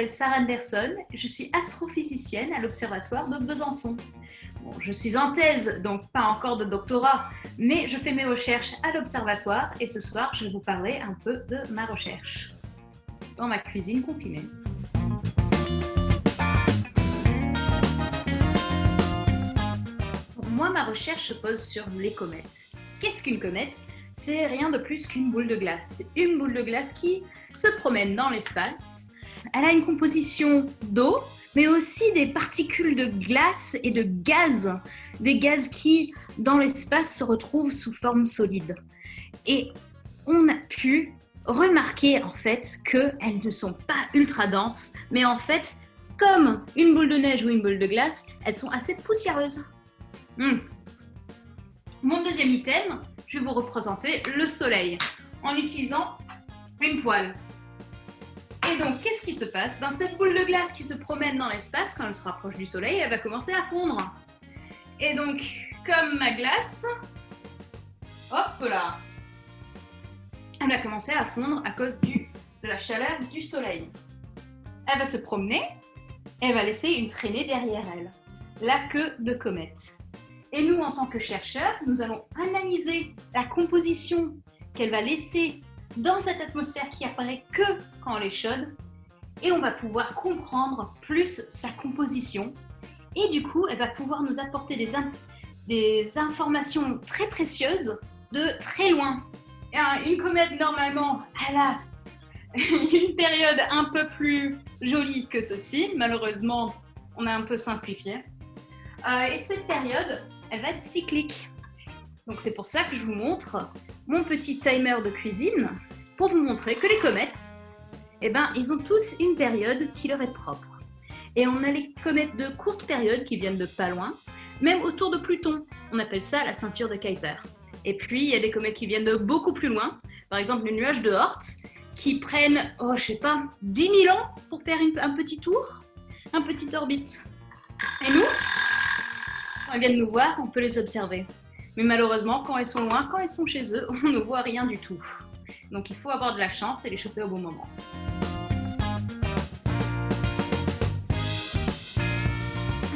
m'appelle Sarah Anderson, je suis astrophysicienne à l'Observatoire de Besançon. Bon, je suis en thèse, donc pas encore de doctorat, mais je fais mes recherches à l'Observatoire et ce soir, je vais vous parler un peu de ma recherche dans ma cuisine confinée. Moi, ma recherche se pose sur les comètes. Qu'est-ce qu'une comète ? C'est rien de plus qu'une boule de glace. C'est une boule de glace qui se promène dans l'espace. Elle a une composition d'eau, mais aussi des particules de glace et de gaz. Des gaz qui, dans l'espace, se retrouvent sous forme solide. Et on a pu remarquer, en fait, qu'elles ne sont pas ultra denses, mais en fait, comme une boule de neige ou une boule de glace, elles sont assez poussiéreuses. Mon deuxième item, je vais vous représenter le soleil en utilisant une poêle. Et donc, qu'est-ce qui se passe ? Cette boule de glace qui se promène dans l'espace, quand elle se rapproche du soleil, elle va commencer à fondre. Et donc, comme ma glace, hop là, elle va commencer à fondre à cause de la chaleur du soleil. Elle va se promener, et elle va laisser une traînée derrière elle, la queue de comète. Et nous, en tant que chercheurs, nous allons analyser la composition qu'elle va laisser dans cette atmosphère qui apparaît que quand elle est chaude. Et on va pouvoir comprendre plus sa composition. Et du coup, elle va pouvoir nous apporter des informations très précieuses de très loin. Une comète, normalement, elle a une période un peu plus jolie que ceci. Malheureusement, on a un peu simplifié. Et cette période, elle va être cyclique. Donc c'est pour ça que je vous montre mon petit timer de cuisine pour vous montrer que les comètes, ils ont tous une période qui leur est propre. Et on a les comètes de courte période qui viennent de pas loin, même autour de Pluton. On appelle ça la ceinture de Kuiper. Et puis il y a des comètes qui viennent de beaucoup plus loin, par exemple le nuage de Oort, qui prennent, 10 000 ans pour faire un petit tour, un petit orbite. Et nous, quand elles viennent nous voir, on peut les observer. Mais malheureusement, quand elles sont loin, quand elles sont chez eux, on ne voit rien du tout. Donc il faut avoir de la chance et les choper au bon moment.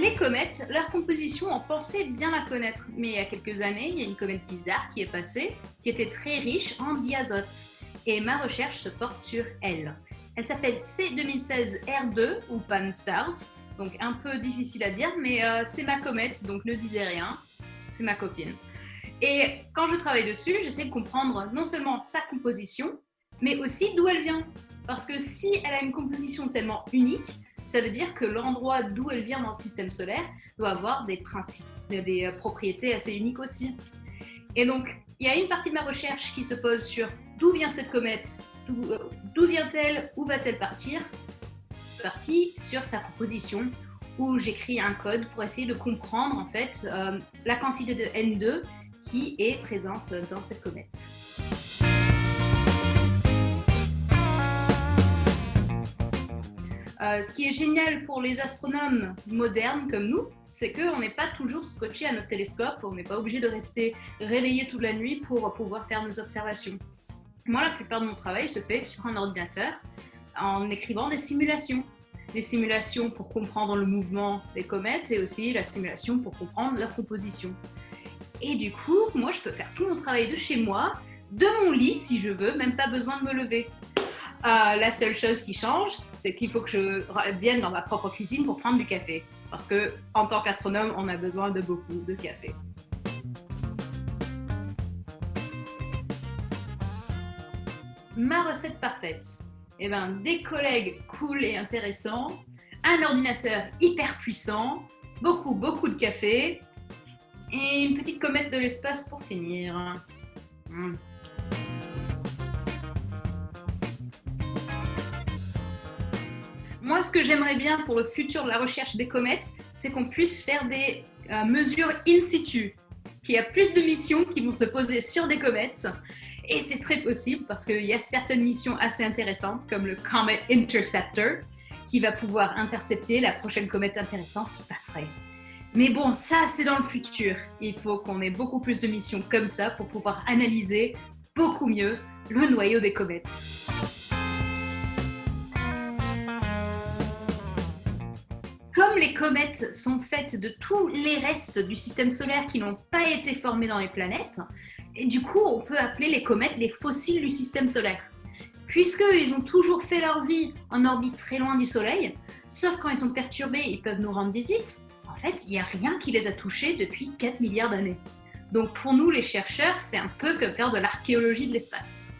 Les comètes, leur composition, on pensait bien la connaître. Mais il y a quelques années, il y a une comète bizarre qui est passée, qui était très riche en diazote. Et ma recherche se porte sur elle. Elle s'appelle C2016R2 ou Pan-STARRS. Donc un peu difficile à dire, mais c'est ma comète, donc ne disez rien, c'est ma copine. Et quand je travaille dessus, j'essaie de comprendre non seulement sa composition, mais aussi d'où elle vient. Parce que si elle a une composition tellement unique, ça veut dire que l'endroit d'où elle vient dans le système solaire doit avoir des propriétés assez uniques aussi. Et donc, il y a une partie de ma recherche qui se pose sur d'où vient cette comète, d'où vient-elle, où va-t-elle partir, partie sur sa composition où j'écris un code pour essayer de comprendre en fait la quantité de N2 qui est présente dans cette comète. Ce qui est génial pour les astronomes modernes comme nous, c'est qu'on n'est pas toujours scotché à notre télescope, on n'est pas obligé de rester réveillé toute la nuit pour pouvoir faire nos observations. Moi, la plupart de mon travail se fait sur un ordinateur en écrivant des simulations. Des simulations pour comprendre le mouvement des comètes et aussi la simulation pour comprendre leur composition. Et du coup, moi, je peux faire tout mon travail de chez moi, de mon lit si je veux, même pas besoin de me lever. La seule chose qui change, c'est qu'il faut que je vienne dans ma propre cuisine pour prendre du café. Parce que, en tant qu'astronome, on a besoin de beaucoup de café. Ma recette parfaite. Des collègues cool et intéressants, un ordinateur hyper puissant, beaucoup de café et une petite comète de l'espace pour finir. Moi, ce que j'aimerais bien pour le futur de la recherche des comètes, c'est qu'on puisse faire des mesures in situ, qu'il y a plus de missions qui vont se poser sur des comètes. Et c'est très possible parce qu'il y a certaines missions assez intéressantes comme le Comet Interceptor qui va pouvoir intercepter la prochaine comète intéressante qui passerait. Mais bon, ça c'est dans le futur. Il faut qu'on ait beaucoup plus de missions comme ça pour pouvoir analyser beaucoup mieux le noyau des comètes. Comme les comètes sont faites de tous les restes du système solaire qui n'ont pas été formés dans les planètes, et du coup, on peut appeler les comètes les fossiles du système solaire. Puisqu'ils ont toujours fait leur vie en orbite très loin du Soleil, sauf quand ils sont perturbés, ils peuvent nous rendre visite, en fait, il n'y a rien qui les a touchés depuis 4 milliards d'années. Donc pour nous, les chercheurs, c'est un peu comme faire de l'archéologie de l'espace.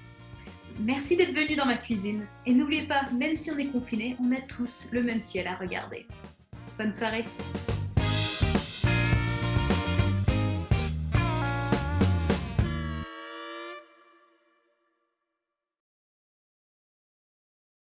Merci d'être venu dans ma cuisine. Et n'oubliez pas, même si on est confiné, on a tous le même ciel à regarder. Bonne soirée.